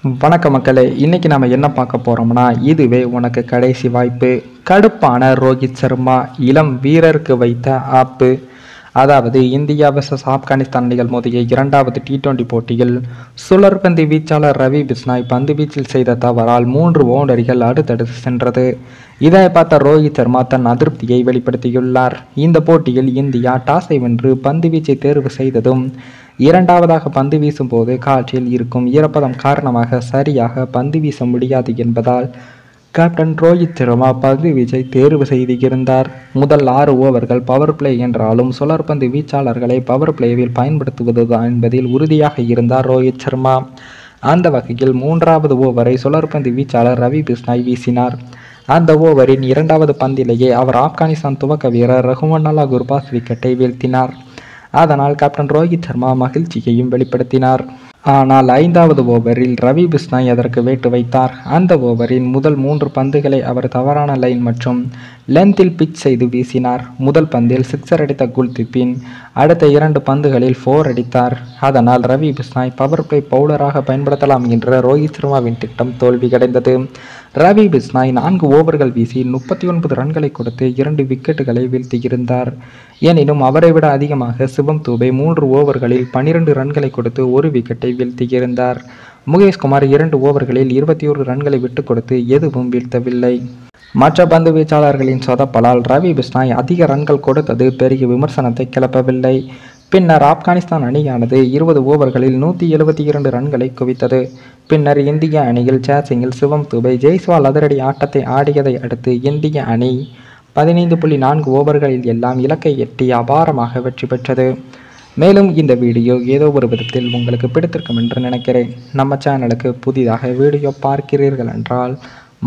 வணக்க மக்களே, இன்னைக்கு நம்ம என்ன பார்க்க போறோம்னா, இதுவே உனக்கு கடைசி வாய்ப்பு. கடுப்பான ரோஹித் சர்மா இளம் வீரருக்கு வைத்த ஆப்பு. அதாவது இந்தியா வெர்சஸ் ஆப்கானிஸ்தான் அணிகள் மோதிய இரண்டாவது T20 போட்டியில் சுழற்பந்து வீச்சாளர் ரவி பிஷ்னாய் பந்து வீச்சில் செய்த தவறால் 3 பவுண்டரிகள் அடுத்தடுத்து சென்றது. இதனை பார்த்த ரோஹித் சர்மா தன் அதிருப்தியை வெளிப்படுத்தியுள்ளார். இந்த போட்டியில் இந்தியா டாஸை வென்று பந்து வீச்சை தேர்வு செய்ததும் இரண்டாவதாக பந்து வீசும் போது காற்றில் இருக்கும் ஈரப்பதம் காரணமாக சரியாக பந்து வீச முடியாது என்பதால் கேப்டன் ரோஹித் சர்மா பந்து வீச்சை தேர்வு செய்திருந்தார். முதல் 6 ஓவர்கள் பவர் பிளே என்றாலும் சுழற்பந்து வீச்சாளர்களை பவர் பிளேவில் பயன்படுத்துவதுதான் என்பதில் உறுதியாக இருந்தார் ரோஹித் சர்மா. அந்த வகையில் 3வது ஓவரை சுழற்பந்து வீச்சாளர் ரவி பிஷ்னாய் வீசினார். அந்த ஓவரின் 2வது பந்திலேயே அவர் ஆப்கானிஸ்தான் துவக்க வீரர் ரஹ்மானுல்லா குர்பாஸ் விக்கெட்டை வீழ்த்தினார். அதனால் கேப்டன் ரோஹித் சர்மா மகிழ்ச்சியையும் வெளிப்படுத்தினார். ஆனால் 5வது ஓவரில் ரவி பிஷ்னாய் அதற்கு வேட்டு வைத்தார். அந்த ஓவரின் முதல் 3 பந்துகளை அவர் தவறான லைன் மற்றும் லென்த்தில் பிச் செய்து வீசினார். முதல் பந்தில் 6 அடித்த குல்தீப்பின் அடுத்த 2 பந்துகளில் 4 அடித்தார். அதனால் ரவி பிஷ்னாய் பவர் பிளே பவுலராக பயன்படுத்தலாம் என்ற ரோஹித் சர்மாவின் திட்டம் தோல்வியடைந்தது. ரவி பிஷ்னாய் 4 ஓவர்கள் வீசி 39 ரன்களை கொடுத்து 2 விக்கெட்டுகளை வீழ்த்தியிருந்தார். எனினும் அவரை விட அதிகமாக சிவம் தூபே 3 ஓவர்களில் 12 ரன்களை கொடுத்து 1 விக்கெட்டை வீழ்த்தியிருந்தார். முகேஷ் குமார் 2 ஓவர்களில் 21 ரன்களை விட்டுக் கொடுத்து எதுவும் வீழ்த்தவில்லை. மற்ற பந்து வீச்சாளர்களின் சொதப்பலால் ரவி பிஷ்னாய் அதிக ரன்கள் கொடுத்தது பெரிய விமர்சனத்தை கிளப்பவில்லை. பின்னர் ஆப்கானிஸ்தான் அணியானது 20 ஓவர்களில் 172 ரன்களை குவித்தது. பின்னர் இந்திய அணியில் சேசிங்கில் சிவம் தூபே ஜெய்ஸ்வால் அதிரடி ஆட்டத்தை ஆடியதை அடுத்து இந்திய அணி 15.4 ஓவர்களில் எல்லாம் இலக்கை எட்டி அபாரமாக வெற்றி பெற்றது. மேலும் இந்த வீடியோ ஏதோ ஒரு விதத்தில் உங்களுக்கு பிடித்திருக்கும் என்று நினைக்கிறேன். நம்ம சேனலுக்கு புதிதாக வீடியோ பார்க்கிறீர்கள் என்றால்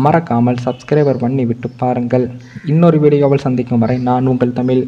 மறக்காமல் சப்ஸ்கிரைபர் பண்ணி விட்டு பாருங்கள். இன்னொரு வீடியோவில் சந்திக்கும் வரை நான் உங்கள் தமிழ்.